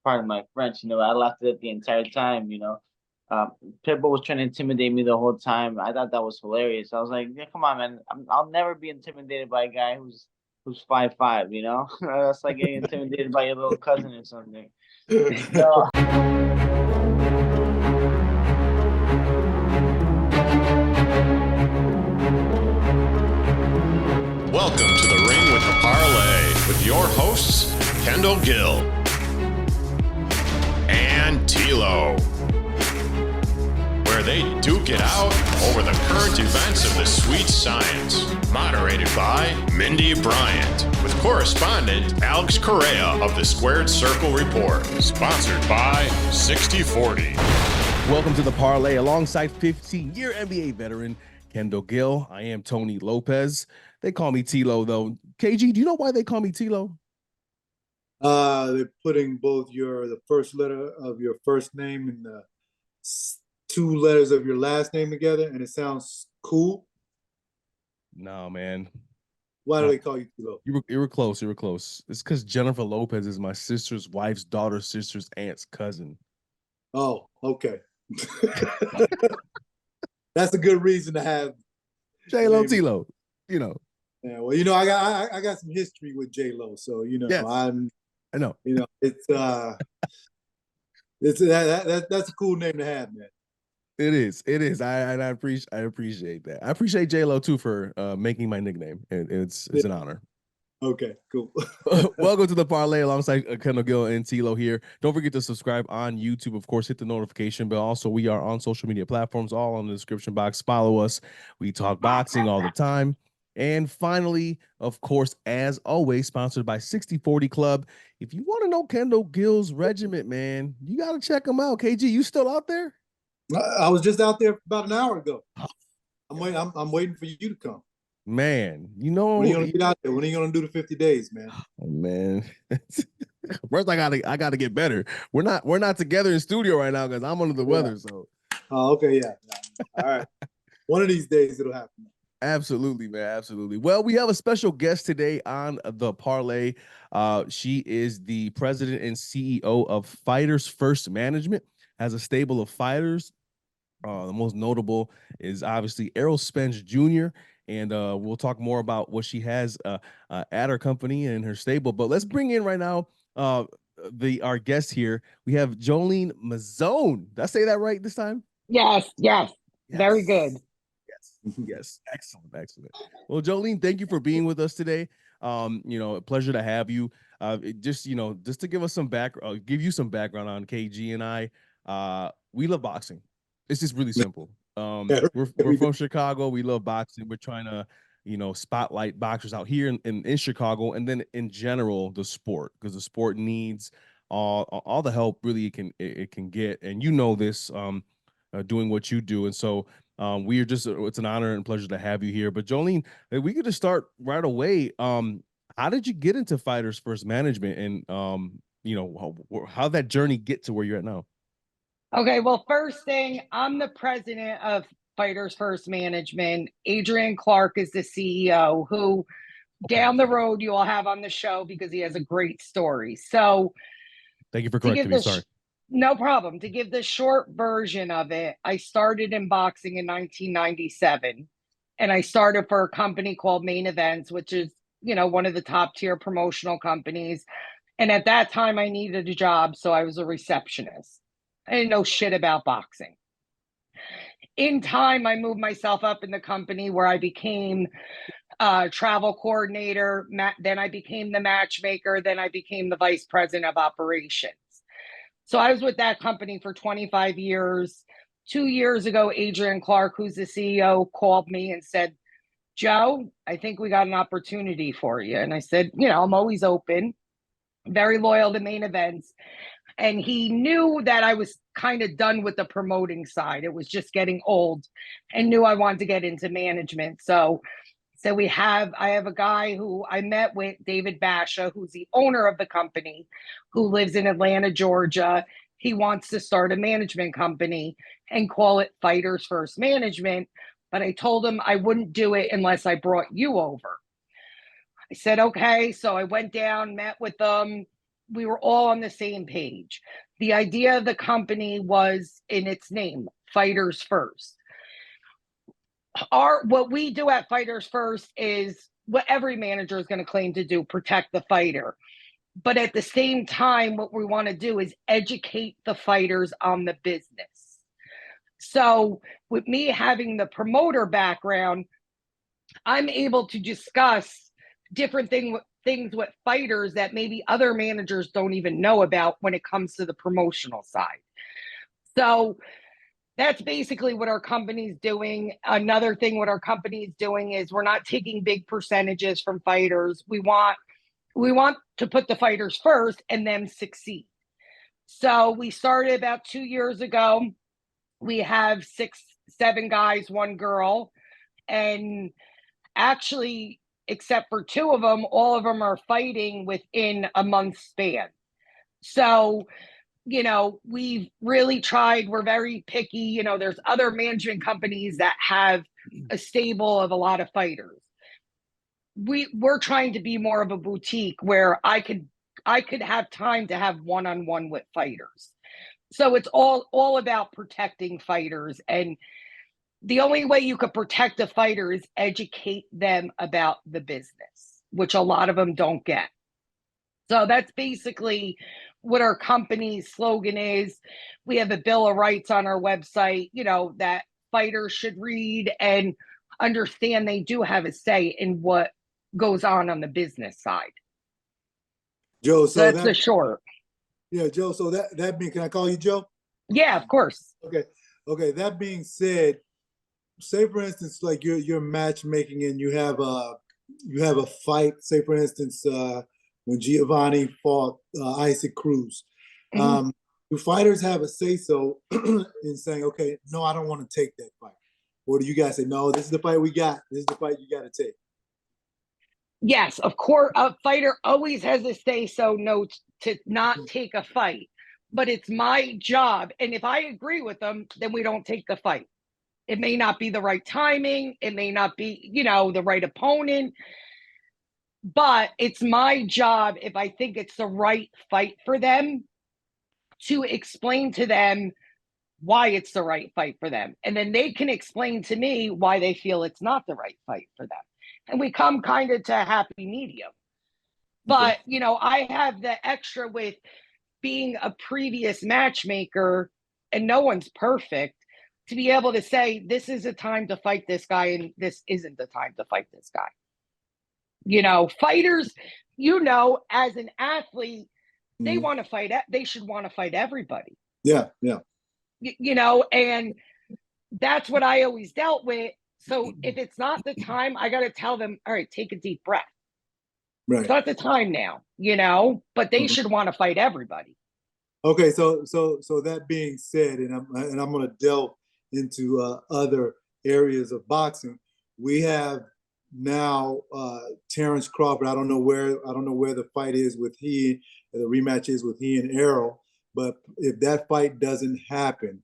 pardon my French, I laughed at it the entire time. Um, Pitbull was trying to intimidate me the whole time. I thought that was hilarious. I was like, yeah, come on, man. I'll never be intimidated by a guy who's 5'5", That's like getting intimidated by your little cousin or something. So Welcome to the Ring with the Parley with your hosts, Kendall Gill and TLO, where they duke it out over the current events of the sweet science. Moderated by Mindy Bryant, with correspondent Alex Correa of the Squared Circle Report. Sponsored by 6040. Welcome to the Parley alongside 15-year NBA veteran Kendall Gill. I am Tony Lopez. They call me TLO, though. KG, do you know why they call me TLO? They're putting both the first letter of your first name and the two letters of your last name together, and it sounds cool. No, man. Why do they call you TLO? You were close. You were close. It's because Jennifer Lopez is my sister's wife's daughter's sister's aunt's cousin. Oh, okay. That's a good reason to have J-Lo, TLO, Yeah, well, I got some history with J-Lo, so yes. I know. It's that's a cool name to have, man. It is. I appreciate that. I appreciate J-Lo too for making my nickname. It's an honor. Okay, cool. Welcome to the Parley alongside Kendall Gill and TLO here. Don't forget to subscribe on YouTube. Of course, hit the notification bell. Also, we are on social media platforms, all on the description box. Follow us. We talk boxing all the time. And finally, of course, as always, sponsored by 6040 Club. If you want to know Kendall Gill's regiment, man, you got to check him out. KG, you still out there? I was just out there about an hour ago. I'm waiting for you to come. Man, when are you gonna get out there? When are you gonna do the 50 days, man? Oh man. First I gotta get better. We're not together in studio right now because I'm under the weather. So okay, yeah. All right. One of these days it'll happen. Absolutely, man. Absolutely. Well, we have a special guest today on the Parley. She is the president and CEO of Fighters First Management, has a stable of fighters. The most notable is obviously Errol Spence Jr., and we'll talk more about what she has at her company and her stable. But let's bring in right now our guest here. We have Jolene Mazzone. Did I say that right this time? Yes. Very good. Yes. Excellent. Well, Jolene, thank you for being with us today. A pleasure to have you. Just to give us some background, give you some background on KG and I. We love boxing. It's just really simple. We're from Chicago. We love boxing. We're trying to, spotlight boxers out here in Chicago, and then in general the sport, because the sport needs all the help really it can get. And this, doing what you do, and so it's an honor and pleasure to have you here. But Jolene, we could just start right away. How did you get into Fighters First Management, and how that journey get to where you're at now? Okay, well, first thing, I'm the president of Fighters First Management. Adrian Clark is the CEO, who down the road you will have on the show because he has a great story. So thank you for correcting me. Sorry. No problem. To give the short version of it, I started in boxing in 1997, and I started for a company called Main Events, which is, one of the top tier promotional companies. And at that time I needed a job, so I was a receptionist. I didn't know shit about boxing. In time, I moved myself up in the company where I became travel coordinator. Then I became the matchmaker. Then I became the vice president of operations. So I was with that company for 25 years. 2 years ago, Adrian Clark, who's the CEO, called me and said, Joe, I think we got an opportunity for you. And I said, I'm always open, very loyal to Main Events. And he knew that I was kind of done with the promoting side. It was just getting old, and knew I wanted to get into management. So I have a guy who I met with, David Basha, who's the owner of the company, who lives in Atlanta, Georgia. He wants to start a management company and call it Fighters First Management. But I told him I wouldn't do it unless I brought you over. I said, okay. So I went down, met with them. we were all on the same page. The idea of the company was in its name, Fighters First. What we do at Fighters First is what every manager is going to claim to do, protect the fighter. But at the same time, what we want to do is educate the fighters on the business. So with me having the promoter background, I'm able to discuss different things with fighters that maybe other managers don't even know about when it comes to the promotional side. So that's basically what our company's doing. Another thing what our company's doing is we're not taking big percentages from fighters. We want to put the fighters first and them succeed. So we started about 2 years ago. We have 7 guys, 1 girl, and actually, except for 2 of them, all of them are fighting within a month span. So, we've really tried. We're very picky. There's other management companies that have a stable of a lot of fighters. We're trying to be more of a boutique where I could have time to have one-on-one with fighters. So it's all about protecting fighters, and the only way you could protect a fighter is educate them about the business, which a lot of them don't get. So that's basically what our company's slogan is. We have a Bill of Rights on our website, that fighters should read and understand they do have a say in what goes on the business side. Joe, so that's the short. Yeah, Joe. So that being, can I call you Joe? Yeah, of course. Okay. That being said, say for instance, like you're matchmaking and you have a fight. Say for instance, when Giovanni fought Isaac Cruz, do fighters have a say so in saying, okay, no, I don't want to take that fight, or do you guys say, no, this is the fight we got. This is the fight you got to take? Yes, of course, a fighter always has a say-so note to not take a fight, but it's my job. And if I agree with them, then we don't take the fight. It may not be the right timing. It may not be, the right opponent, but it's my job, if I think it's the right fight for them, to explain to them why it's the right fight for them. And then they can explain to me why they feel it's not the right fight for them. And we come kind of to a happy medium. But, I have the extra with being a previous matchmaker, and no one's perfect, to be able to say, this is a time to fight this guy, and this isn't the time to fight this guy. Fighters, as an athlete, they want to fight. They should want to fight everybody. Yeah. And that's what I always dealt with. So if it's not the time, I got to tell them, all right, take a deep breath. Right. It's not the time now, but they should want to fight everybody. Okay. So that being said, and I'm going to delve into other areas of boxing. We have now Terrence Crawford. I don't know where the fight is with the rematch is with he and Errol, but if that fight doesn't happen,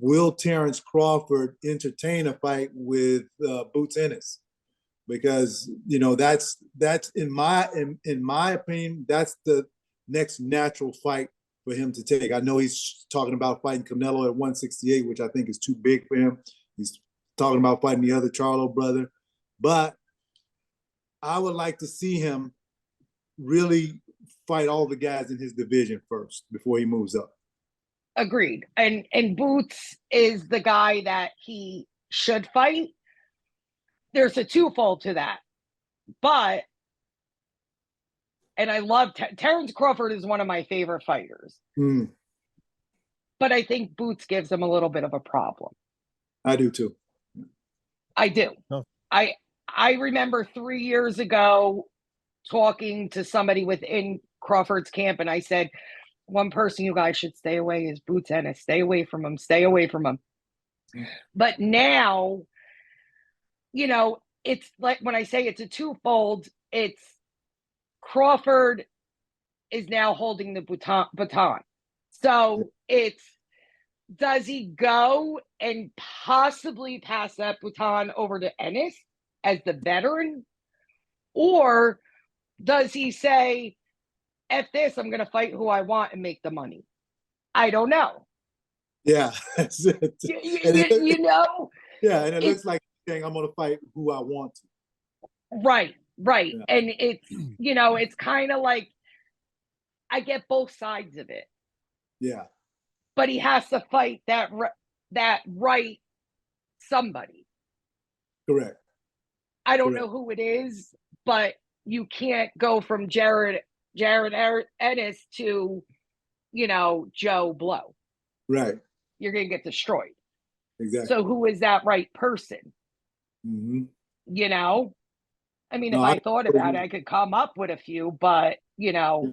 will Terrence Crawford entertain a fight with Boots Ennis? Because that's in my opinion, that's the next natural fight for him to take. I know he's talking about fighting Canelo at 168, which I think is too big for him. He's talking about fighting the other Charlo brother, but I would like to see him really fight all the guys in his division first before he moves up. Agreed. And Boots is the guy that he should fight. There's a twofold to that. But, and I love Terrence Crawford is one of my favorite fighters. But I think Boots gives him a little bit of a problem. I do too. I do. Oh. I remember 3 years ago talking to somebody within Crawford's camp, and I said, one person you guys should stay away is Boots Ennis. Stay away from him. Stay away from him. But now, it's like when I say it's a twofold, it's Crawford is now holding the baton. So it's, does he go and possibly pass that baton over to Ennis as the veteran? Or does he say, At this, I'm gonna fight who I want and make the money. I don't know. Yeah, that's it. You know, Yeah, and it it, looks like he's saying I'm gonna fight who I want to. right, right. Yeah. And it's, you know, it's kind of like I get both sides of it, Yeah, but he has to fight that right somebody. correct. I don't Correct. know who it is, but you can't go from Jared Ennis to, you know, Joe Blow. Right. You're gonna get destroyed. Exactly. So who is that right person? Hmm. You know, I mean, No, if I I thought about it, I could come up with a few, but you know,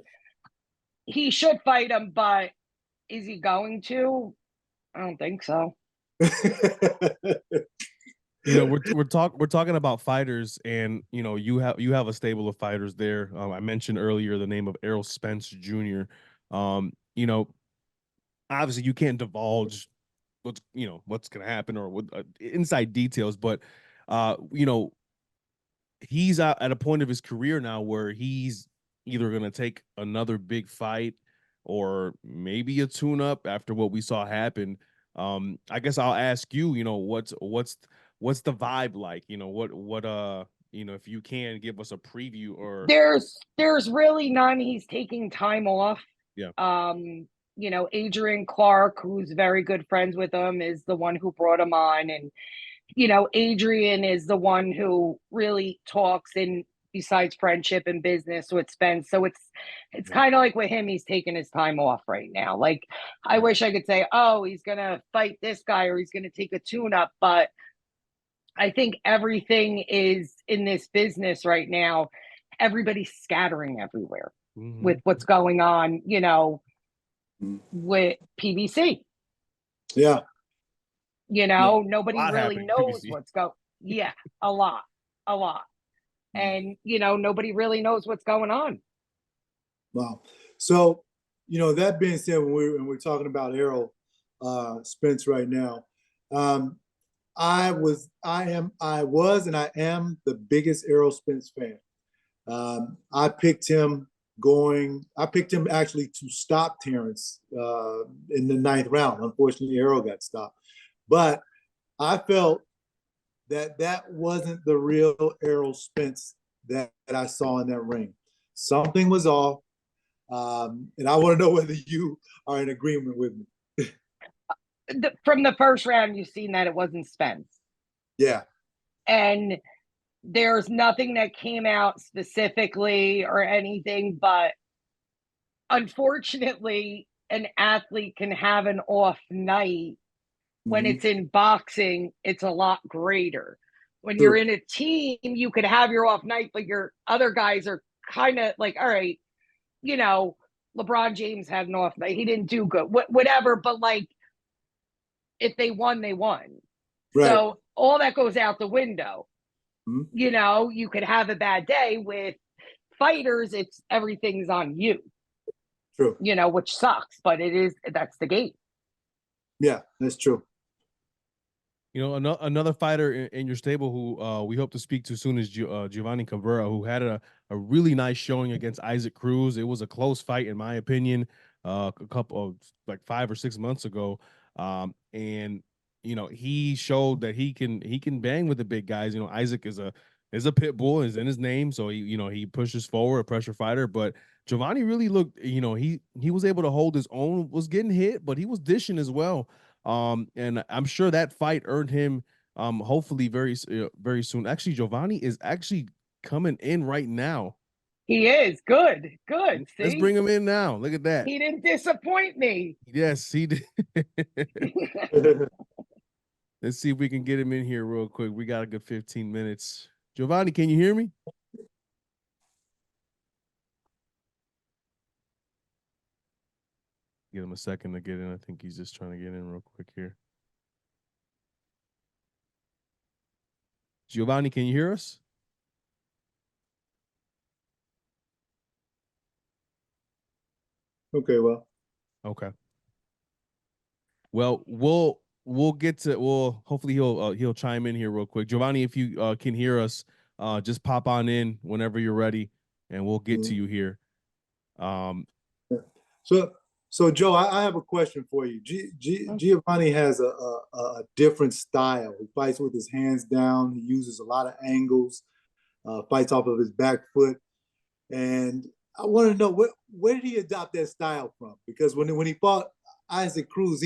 he should fight him, but is he going to? I don't think so. You know, we're talking about fighters, and you know, you have a stable of fighters there. I mentioned earlier the name of Errol Spence Jr. You know, obviously you can't divulge what's gonna happen or what inside details, but you know, he's at a point of his career now where he's either gonna take another big fight or maybe a tune up after what we saw happen. I guess I'll ask you, you know, what's the vibe like? You know, what you know, if you can give us a preview or There's really none. He's taking time off. yeah. You know, Adrian Clark, who's very good friends with him, is the one who brought him on. And, you know, Adrian is the one who really talks in besides friendship and business with Spence. So it's kind of like with him, he's taking his time off right now. Like I wish I could say, oh, he's gonna fight this guy or he's gonna take a tune up, but I think everything is in this business right now. Everybody's scattering everywhere with what's going on, you know, with PBC. Yeah. You Yeah, know, a nobody lot really happened in knows PBC. what's going. Yeah, a lot. And you know, nobody really knows what's going on. Wow. So, you know, that being said, when we're talking about Errol Spence right now, I was, and I am the biggest Errol Spence fan. I picked him actually to stop Terrence in the 9th round. Unfortunately, Errol got stopped. But I felt that wasn't the real Errol Spence that I saw in that ring. Something was off. And I want to know whether you are in agreement with me. From the first round, you've seen that it wasn't Spence. Yeah. And there's nothing that came out specifically or anything, but unfortunately, an athlete can have an off night. When it's in boxing, it's a lot greater. When you're in a team, you could have your off night, but your other guys are kind of like, all right, you know, LeBron James had an off night. He didn't do good, whatever. But like, if they won, they won. Right. So all that goes out the window. You know, you could have a bad day. With fighters, it's everything's on you. True. You know, which sucks, but that's the game. Yeah, that's true. You know, another fighter in your stable who we hope to speak to soon is Giovanni Cabrera, who had a really nice showing against Isaac Cruz. It was a close fight, in my opinion, a couple of like 5 or 6 months ago. And you know, he showed that he can bang with the big guys. You know, Isaac is a pit bull, is in his name, so he pushes forward, a pressure fighter. But Giovanni really looked, you know, he was able to hold his own, was getting hit, but he was dishing as well. And I'm sure that fight earned him hopefully very soon. Actually, Giovanni is actually coming in right now. He is good. Let's See, bring him in now. Look at that. he didn't disappoint me. Yes, he did. Let's see if we can get him in here real quick. We got a good 15 minutes. Giovanni, can you hear me? Give him a second to get in. I think he's just trying to get in real quick here. Giovanni, can you hear us? Okay, well. Okay. Well, we'll get to hopefully he'll chime in here real quick. Giovanni, if you can hear us, just pop on in whenever you're ready, and we'll get to you here. So, so Joe, I have a question for you. Giovanni has a different style. He fights with his hands down. He uses a lot of angles, fights off of his back foot. And I want to know where did he adopt that style from? Because when he fought Isaac Cruz,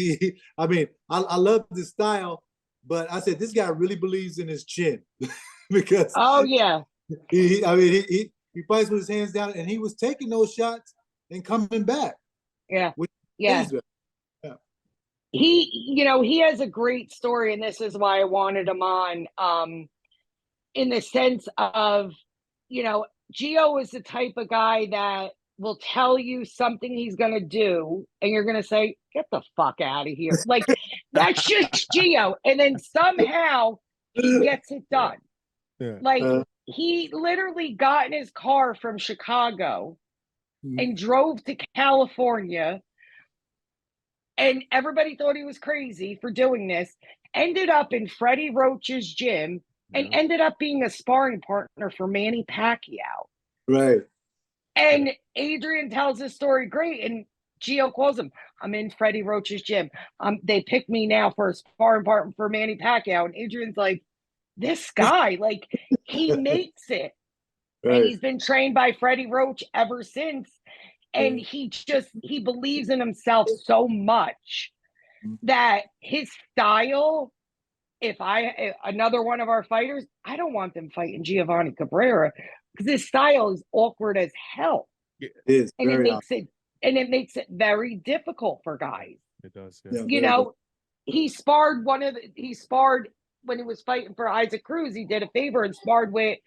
I love this style, but I said this guy really believes in his chin because he fights with his hands down, and he was taking those shots and coming back. Yeah. Yeah. He has a great story, and this is why I wanted him on. In the sense of, Gio is the type of guy that will tell you something he's going to do, and you're going to say, get the fuck out of here. Like, that's just Gio. And then somehow he gets it done. Yeah. Like, he literally got in his car from Chicago and drove to California, and everybody thought he was crazy for doing this, ended up in Freddie Roach's gym, and ended up being a sparring partner for Manny Pacquiao. Right. And Adrian tells his story great, and Gio calls him, I'm in Freddie Roach's gym. They picked me now for a sparring partner for Manny Pacquiao. And Adrian's like, this guy, like, he makes it. Right. And he's been trained by Freddie Roach ever since. And he believes in himself so much that his style, if another one of our fighters, I don't want them fighting Giovanni Cabrera because his style is awkward as hell. It is, and it makes it very difficult for guys. It does. Yeah. He sparred when he was fighting for Isaac Cruz. He did a favor and sparred with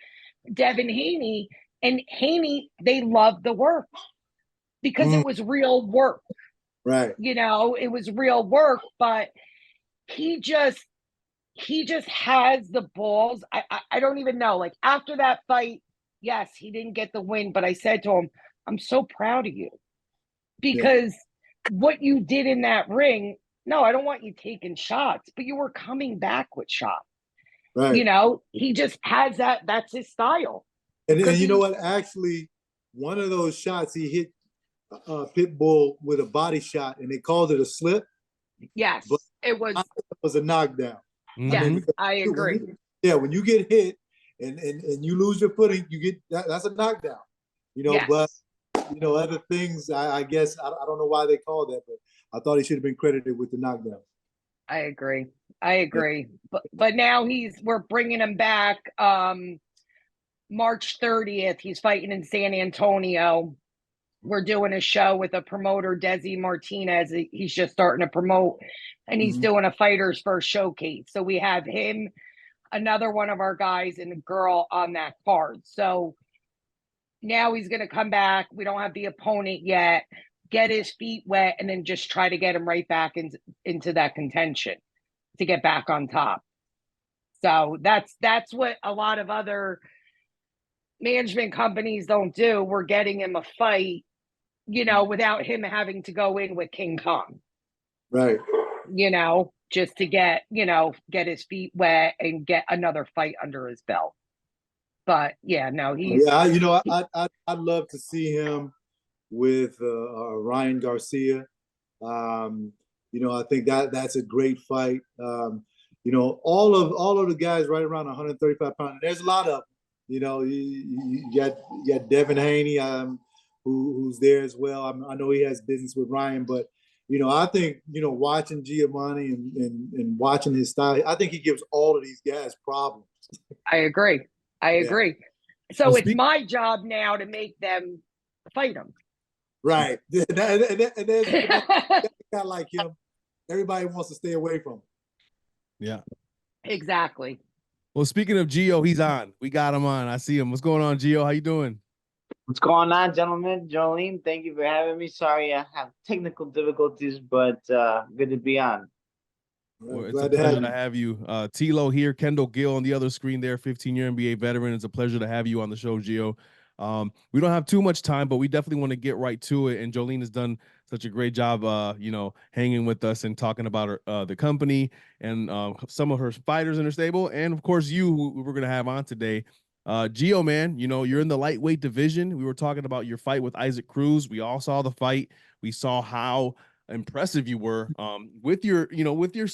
Devin Haney, and Haney, they loved the work because it was real work. Right. It was real work, but he just has the balls. I don't even know. Like, after that fight, yes, he didn't get the win, but I said to him, I'm so proud of you because what you did in that ring, no, I don't want you taking shots, but you were coming back with shots. Right. He just has that. That's his style. And you know what? Actually, one of those shots he hit Pitbull with a body shot, and they called it a slip. Yes, but it was a knockdown. Yes, I agree. When you get hit and you lose your footing, you get that's a knockdown. But other things, I guess I don't know why they called that, but I thought he should have been credited with the knockdown. I agree. But now we're bringing him back. March 30th, he's fighting in San Antonio. We're doing a show with a promoter, Desi Martinez. He's just starting to promote, and he's doing a Fighters First showcase. So we have him, another one of our guys, and a girl on that card. So now he's going to come back. We don't have the opponent yet. Get his feet wet, and then just try to get him right back into that contention to get back on top. So that's what a lot of other management companies don't do. We're getting him a fight, without him having to go in with King Kong. Right. Just to get his feet wet and get another fight under his belt. But he's I'd love to see him with Ryan Garcia. I think that's a great fight. All of the guys right around 135 pounds. There's a lot of them. You got Devin Haney, who's there as well. I know he has business with Ryan, but I think watching Giovanni and watching his style, I think he gives all of these guys problems. I agree. So it's my job now to make them fight him. Right. And there's a guy like him. Everybody wants to stay away from him. Yeah. Exactly. Well, speaking of Gio, he's on. We got him on. I see him. What's going on, Gio? How you doing? What's going on, gentlemen? Jolene, thank you for having me. Sorry I have technical difficulties, but good to be on. Well, it's a pleasure to have you. TLO here, Kendall Gill on the other screen there, 15-year NBA veteran. It's a pleasure to have you on the show, Gio. We don't have too much time, but we definitely want to get right to it. And Jolene has done such a great job, hanging with us and talking about the company and some of her fighters in her stable. And, of course, you, who we're going to have on today. Gio, man, you know, you're in the lightweight division. We were talking about your fight with Isaac Cruz. We all saw the fight. We saw how impressive you were with your, you know, with your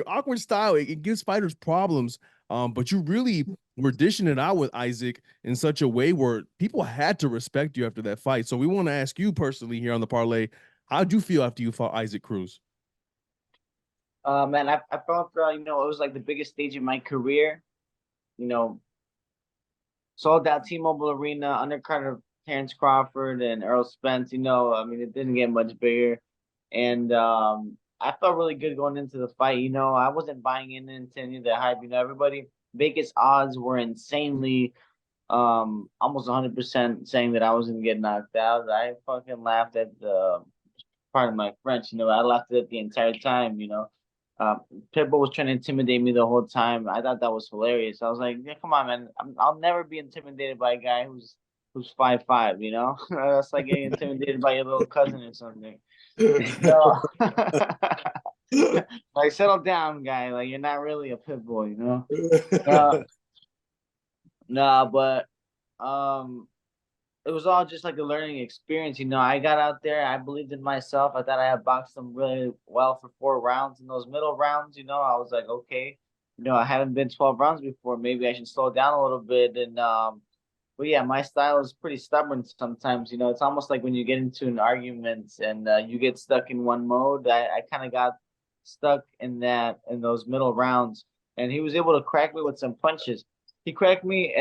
awkward style. It gives fighters problems. But you really were dishing it out with Isaac in such a way where people had to respect you after that fight. So we want to ask you personally here on the parlay, how'd you feel after you fought Isaac Cruz? Man, I felt you know, it was like the biggest stage of my career. You know, sold out T-Mobile Arena, undercard of Terrence Crawford and Earl Spence. You know, I mean, it didn't get much bigger, and I felt really good going into the fight. You know, I wasn't buying into any of the hype. You know, everybody Vegas odds were insanely almost 100% saying that I was gonna get knocked out. I fucking laughed at the part of my French. You know, I laughed at it the entire time. You know, Pitbull was trying to intimidate me the whole time. I thought that was hilarious. I was like, yeah, come on, man. I'll never be intimidated by a guy who's 5'5". You know, that's like getting intimidated by your little cousin or something. No. Like, settle down, guy. Like, you're not really a pit bull, you know. No, but it was all just like a learning experience. You know, I got out there, I believed in myself. I thought I had boxed them really well for 4 rounds. In those middle rounds, you know, I was like, okay, you know, I haven't been 12 rounds before. Maybe I should slow down a little bit. And but yeah, my style is pretty stubborn sometimes. You know, it's almost like when you get into an argument and you get stuck in one mode. I kind of got stuck in those middle rounds, and he was able to crack me with some punches. He cracked me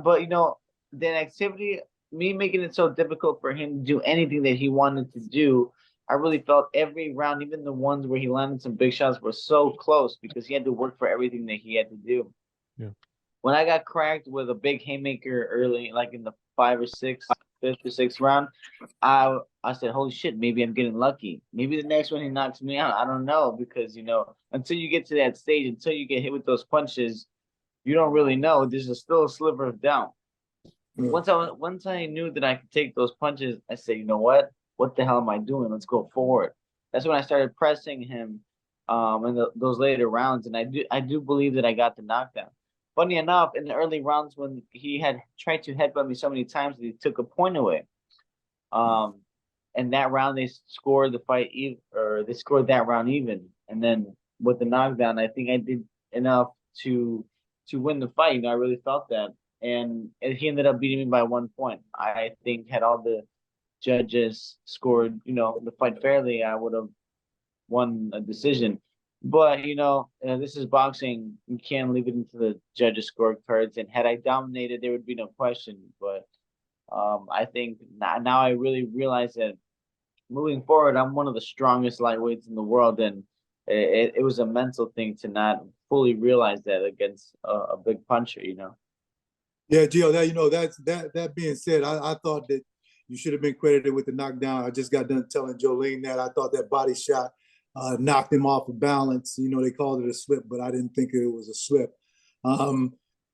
but you know, the activity, me making it so difficult for him to do anything that he wanted to do. I really felt every round, even the ones where he landed some big shots, were so close because he had to work for everything that he had to do. Yeah. When I got cracked with a big haymaker early, like in the fifth or sixth round, I said, "Holy shit! Maybe I'm getting lucky. Maybe the next one he knocks me out. I don't know because you know until you get to that stage, until you get hit with those punches, you don't really know. There's still a sliver of doubt." Once I knew that I could take those punches, I said, you know what? What the hell am I doing? Let's go forward. That's when I started pressing him in those later rounds, and I do believe that I got the knockdown. Funny enough, in the early rounds when he had tried to headbutt me so many times that he took a point away. And that round they scored the fight or they scored that round even. And then with the knockdown, I think I did enough to win the fight. You know, I really felt that. And he ended up beating me by 1 point. I think had all the judges scored, you know, the fight fairly, I would have won a decision. But you know, this is boxing. You can't leave it into the judges' scorecards. And had I dominated, there would be no question. But I think now I really realize that moving forward, I'm one of the strongest lightweights in the world, and it was a mental thing to not fully realize that against a big puncher. You know. Yeah, Gio, that being said, I thought that you should have been credited with the knockdown. I just got done telling Jolene that I thought that body shot knocked him off of balance. You know, they called it a slip, but I didn't think it was a slip.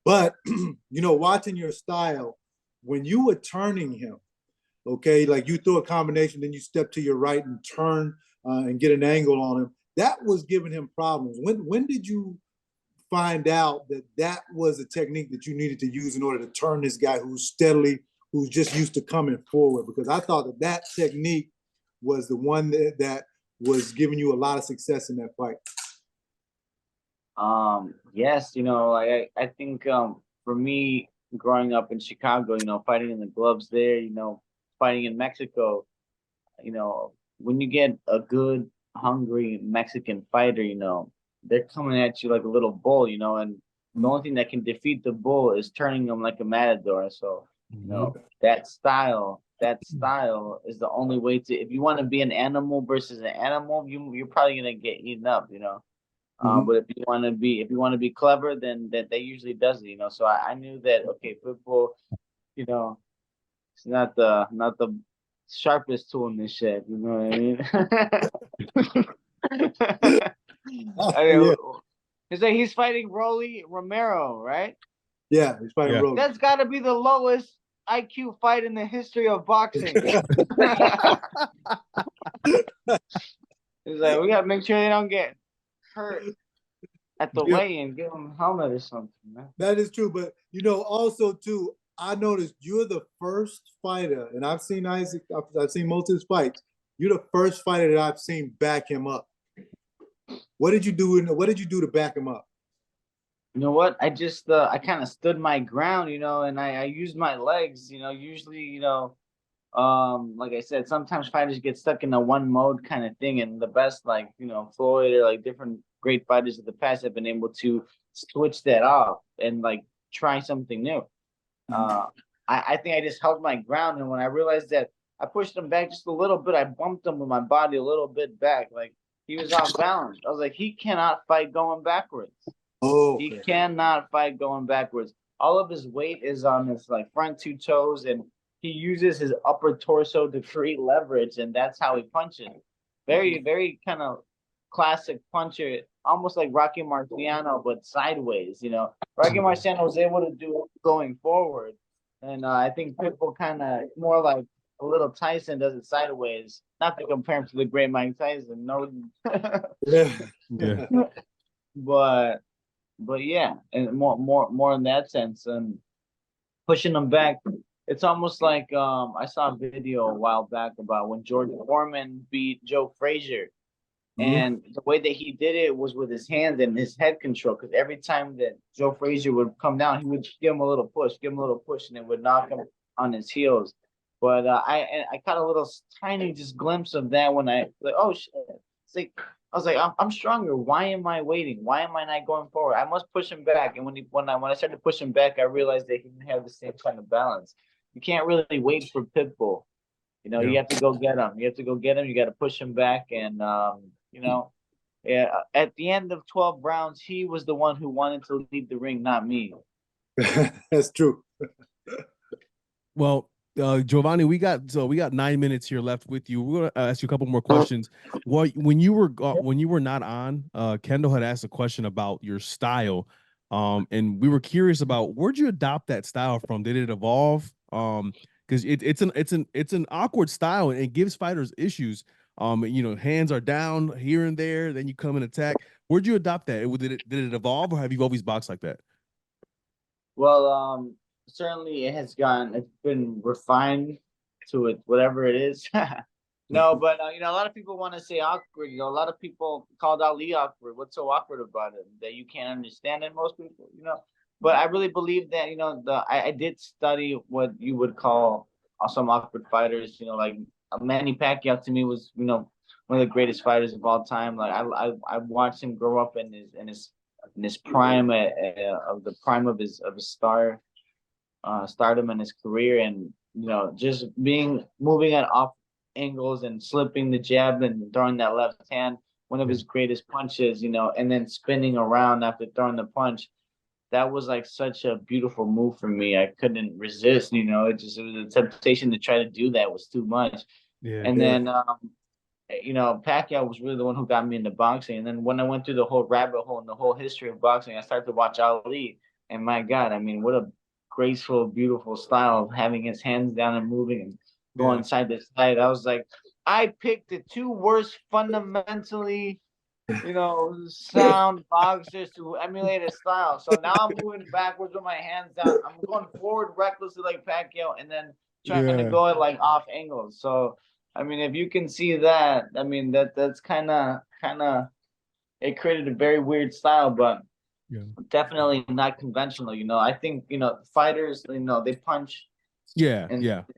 But you know, watching your style, when you were turning him, okay, like you throw a combination, then you step to your right and turn and get an angle on him. That was giving him problems. When did you find out that was a technique that you needed to use in order to turn this guy who's just used to coming forward? Because I thought that technique was the one that was giving you a lot of success in that fight. Yes, you know, like I think for me growing up in Chicago, you know, fighting in the gloves there, you know, fighting in Mexico, you know, when you get a good, hungry Mexican fighter, you know, they're coming at you like a little bull, you know, and the only thing that can defeat the bull is turning them like a matador. So, you know, that style is the only way to, if you want to be an animal versus an animal, you're probably gonna get eaten up, you know. But if you want to be clever, then that usually does it, you know. So I knew that, okay, football, you know, it's not the sharpest tool in this shed, you know what I mean? Yeah. It's like he's fighting Rolly Romero, right? Yeah, he's fighting Rolly. That's got to be the lowest IQ fight in the history of boxing. It's like we gotta make sure they don't get hurt at the weigh-in. Give them a helmet or something, man. That is true, but Also too, I noticed you're the first fighter, and I've seen Isaac. I've seen most of his fights. You're the first fighter that I've seen back him up. What did you do? What did you do to back him up? You know what? I just I kind of stood my ground, and I used my legs. Usually, like I said, sometimes fighters get stuck in a one mode kind of thing, and the best, like Floyd or like different great fighters of the past have been able to switch that off and like try something new. I think I just held my ground, and when I realized that I pushed him back just a little bit, I bumped him with my body a little bit back, like he was off balance. I was like, he cannot fight going backwards. Oh, He cannot fight going backwards. All of his weight is on his like front two toes, and he uses his upper torso to create leverage, and that's how he punches. Very, very kind of classic puncher, almost like Rocky Marciano, but sideways. Rocky Marciano was able to do it going forward, and I think Pitbull kind of more like a little Tyson does it sideways. Not to compare him to the great Mike Tyson, no. Yeah. But yeah, and more in that sense, and pushing him back. It's almost like I saw a video a while back about when George Foreman beat Joe Frazier, and the way that he did it was with his hands and his head control. Because every time that Joe Frazier would come down, he would give him a little push, and it would knock him on his heels. But I caught a little tiny just glimpse of that when I like, oh shit, it's like. I was like, I'm stronger. Why am I waiting? Why am I not going forward? I must push him back. And when I started to push him back, I realized that he didn't have the same kind of balance. You can't really wait for Pitbull. You have to go get him. You got to push him back. And yeah. At the end of 12 rounds, he was the one who wanted to leave the ring, not me. That's true. Well, Giovanni, we got 9 minutes here left with you. We're gonna ask you a couple more questions. Well, when you were not on, Kendall had asked a question about your style, and we were curious about where'd you adopt that style from? Did it evolve? Because it's an awkward style and it gives fighters issues. Hands are down here and there, then you come and attack. Where'd you adopt that? Did it evolve, or have you always boxed like that? Well, certainly it's been refined to it, whatever it is. No, but a lot of people want to say awkward. A lot of people called Ali awkward. What's so awkward about it? That you can't understand it, most people, But I really believe that, I did study what you would call some awkward fighters, like Manny Pacquiao to me was, one of the greatest fighters of all time. Like I watched him grow up in his prime of the prime of his stardom in his career, and just moving at off angles and slipping the jab and throwing that left hand, one of his greatest punches, and then spinning around after throwing the punch. That was like such a beautiful move for me. I couldn't resist, it was a temptation to try to do that was too much. And then Pacquiao was really the one who got me into boxing. And then when I went through the whole rabbit hole and the whole history of boxing, I started to watch Ali, and my God, I mean, what a graceful, beautiful style of having his hands down and moving and going side to side. I was like, I picked the two worst fundamentally, sound boxers to emulate his style. So now I'm moving backwards with my hands down. I'm going forward recklessly like Pacquiao, and then trying to go at like off angles. So I mean, if you can see that, I mean that's kind of it created a very weird style, but definitely not conventional. I think fighters, they punch. And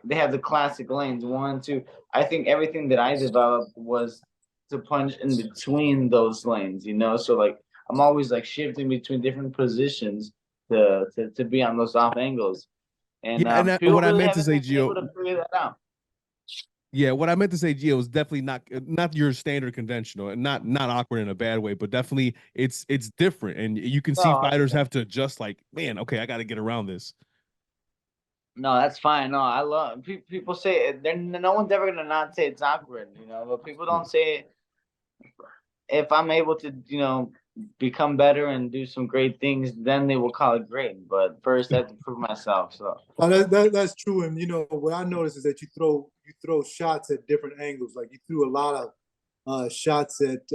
they have the classic lanes 1, 2. I think everything that I developed was to punch in between those lanes. So like I'm always like shifting between different positions to be on those off angles. And what I meant to say, Gio, to figure that out. Yeah, what I meant to say, Gio, is definitely not your standard conventional, and not awkward in a bad way, but definitely it's different, and you can see fighters have to adjust. Like, man, okay, I got to get around this. No, that's fine. No, I love people say it. No one's ever gonna not say it's awkward, but people don't say it. If I'm able to, become better and do some great things, then they will call it great. But first, I have to prove myself. So that's true. And what I noticed is that you throw shots at different angles. Like you threw a lot of shots at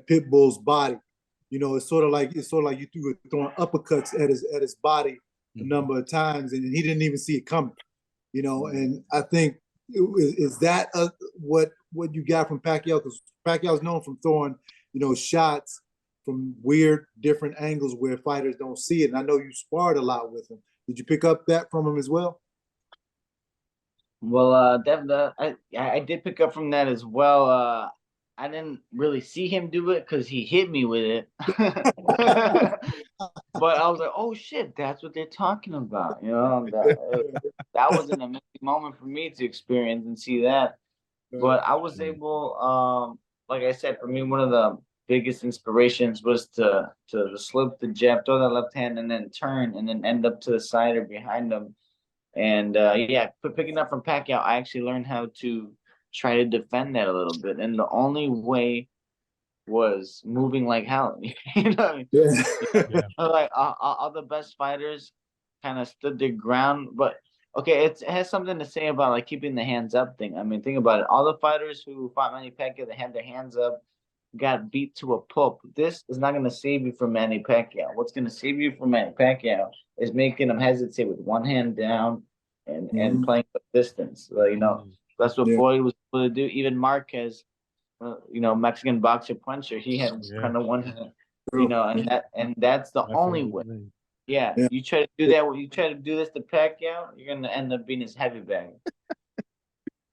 Pitbull's body. you know, it's sort of like you were throwing uppercuts at his body a number of times, and he didn't even see it coming. You know, and I think is that what you got from Pacquiao? Because Pacquiao's known from throwing, you know, shots from weird, different angles where fighters don't see it. And I know you sparred a lot with him. Did you pick up that from him as well? Well, I did pick up from that as well. I didn't really see him do it because he hit me with it. But I was like, oh shit, that's what they're talking about. You know, that was an amazing moment for me to experience and see that. But I was able, like I said, for me, one of the biggest inspirations was to slip the jab, throw that left hand, and then turn and then end up to the side or behind him. And yeah, picking up from Pacquiao, I actually learned how to try to defend that a little bit. And the only way was moving like hell. You know, like all the best fighters kind of stood their ground. But okay, it has something to say about like keeping the hands up thing. I mean, think about it. All the fighters who fought Manny Pacquiao, they had their hands up, got beat to a pulp. This is not going to save you from Manny Pacquiao. What's going to save you from Manny Pacquiao is making him hesitate with one hand down and playing with distance. You know, that's what Floyd was able to do. Even Marquez, you know, Mexican boxer puncher, he had kind of one hand, you know, and that's the only way. Yeah, you try to do that. You try to do this to Pacquiao, you're gonna end up being his heavy bag.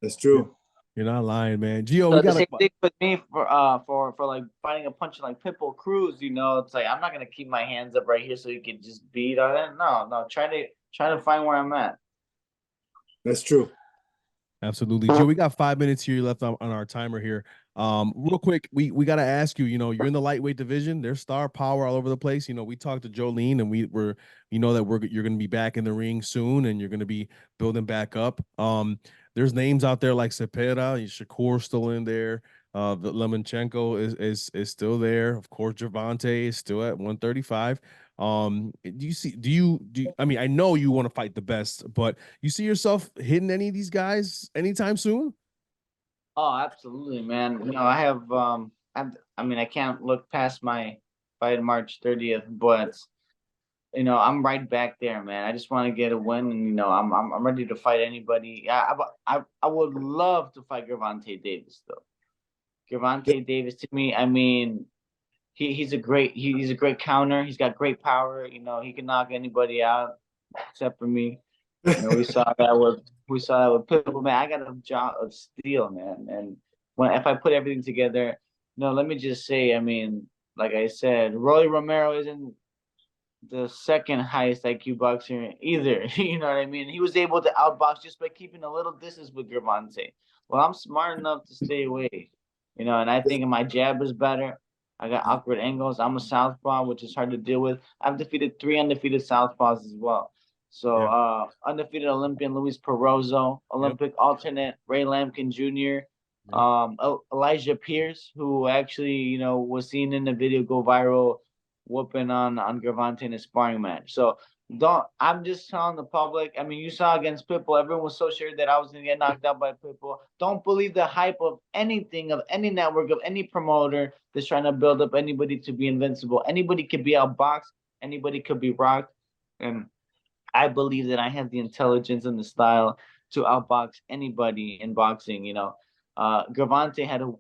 That's true. You're not lying, man. Gio, So we the got same thing with me for like fighting a puncher like Pitbull Cruz. You know, it's like I'm not gonna keep my hands up right here so you can just beat on it. No, try to find where I'm at. That's true. Absolutely. Gio, we got 5 minutes here left on our timer here. Real quick, we got to ask you, you know, you're in the lightweight division. There's star power all over the place. You know, we talked to Jolene and you know that you're going to be back in the ring soon and you're going to be building back up. There's names out there like Cepeda, Shakur still in there. Lemonchenko is still there. Of course, Gervonta is still at 135. I mean, I know you want to fight the best, but you see yourself hitting any of these guys anytime soon? Oh, absolutely, man. You know, I have I mean, I can't look past my fight March 30th, but you know, I'm right back there, man. I just want to get a win, and you know, I'm ready to fight anybody. I would love to fight Gervonta Davis though. Gervonta Davis to me, I mean, he's a great counter. He's got great power. You know, he can knock anybody out except for me. You know, we saw that with Pitbull, man. I got a jaw of steel, man. And if I put everything together, no, let me just say, I mean, like I said, Roy Romero isn't the second highest IQ boxer either. You know what I mean? He was able to outbox just by keeping a little distance with Gervonta. Well, I'm smart enough to stay away. You know, and I think my jab is better. I got awkward angles. I'm a southpaw, which is hard to deal with. I've defeated 3 undefeated southpaws as well. So undefeated Olympian Luis Perozzo, Olympic alternate Ray Lampkin Jr., Elijah Pierce, who actually, you know, was seen in the video go viral, whooping on Gervonta in a sparring match. So I'm just telling the public, I mean, you saw against Pitbull, everyone was so sure that I was going to get knocked out by Pitbull. Don't believe the hype of anything, of any network, of any promoter that's trying to build up anybody to be invincible. Anybody could be outboxed. Anybody could be rocked. And I believe that I have the intelligence and the style to outbox anybody in boxing. You know, Gervonta had a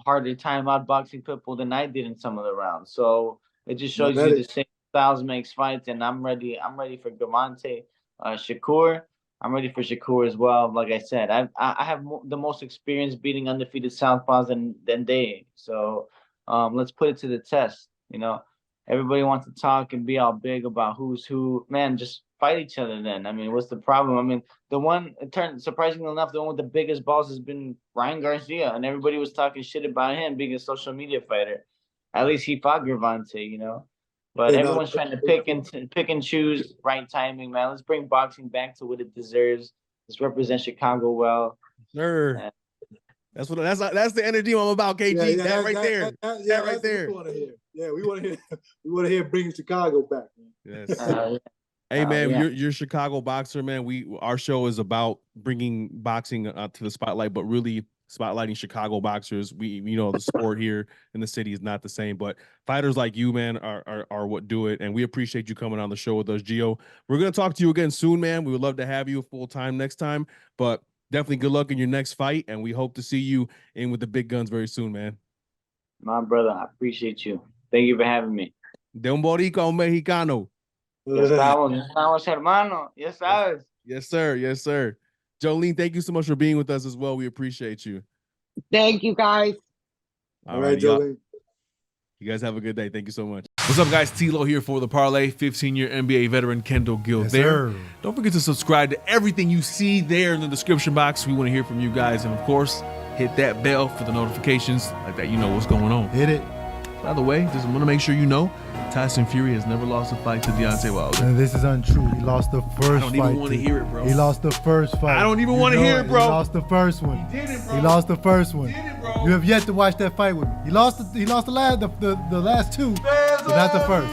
harder time outboxing Pitbull than I did in some of the rounds. So it just shows you the same styles makes fights, and I'm ready for Gervonta. Shakur, I'm ready for Shakur as well. Like I said, I have the most experience beating undefeated southpaws than they. So let's put it to the test. You know, everybody wants to talk and be all big about who's who. Man, just fight each other then. I mean, what's the problem? I mean, surprisingly enough, the one with the biggest balls has been Ryan Garcia, and everybody was talking shit about him being a social media fighter. At least he fought Gervonta, you know. But everyone's trying to pick and choose right timing, man. Let's bring boxing back to what it deserves. Let's represent Chicago well. Sure. That's the energy I'm about, KG. That right there. That right there. We want to hear. Yeah, we want to hear bringing Chicago back, man. Yes. Hey man, you're a Chicago boxer, man. Our show is about bringing boxing to the spotlight, but really spotlighting Chicago boxers. We know the sport here in the city is not the same, but fighters like you, man, are what do it. And we appreciate you coming on the show with us, Gio. We're going to talk to you again soon, man. We would love to have you full time next time, but definitely good luck in your next fight. And we hope to see you in with the big guns very soon, man. My brother, I appreciate you. Thank you for having me. De un boricua a un mexicano. Ya estamos, hermano. Ya sabes. Yes, sir. Yes, sir. Jolene, thank you so much for being with us as well. We appreciate you. Thank you, guys. All right, Jolene. You guys have a good day. Thank you so much. What's up, guys? TLO here for the Parlay. 15-year NBA veteran Kendall Gill there. Sir. Don't forget to subscribe to everything you see there in the description box. We want to hear from you guys. And, of course, hit that bell for the notifications. Like that, you know what's going on. Hit it. By the way, just want to make sure you know, Tyson Fury has never lost a fight to Deontay Wilder. And this is untrue. He lost the first fight. I don't even want to hear it, bro. He lost the first fight. I don't even want to hear it, bro. He lost the first one. He did it, bro. He lost the first one. He did it, bro. You have yet to watch that fight with me. He lost the last two, but not the first.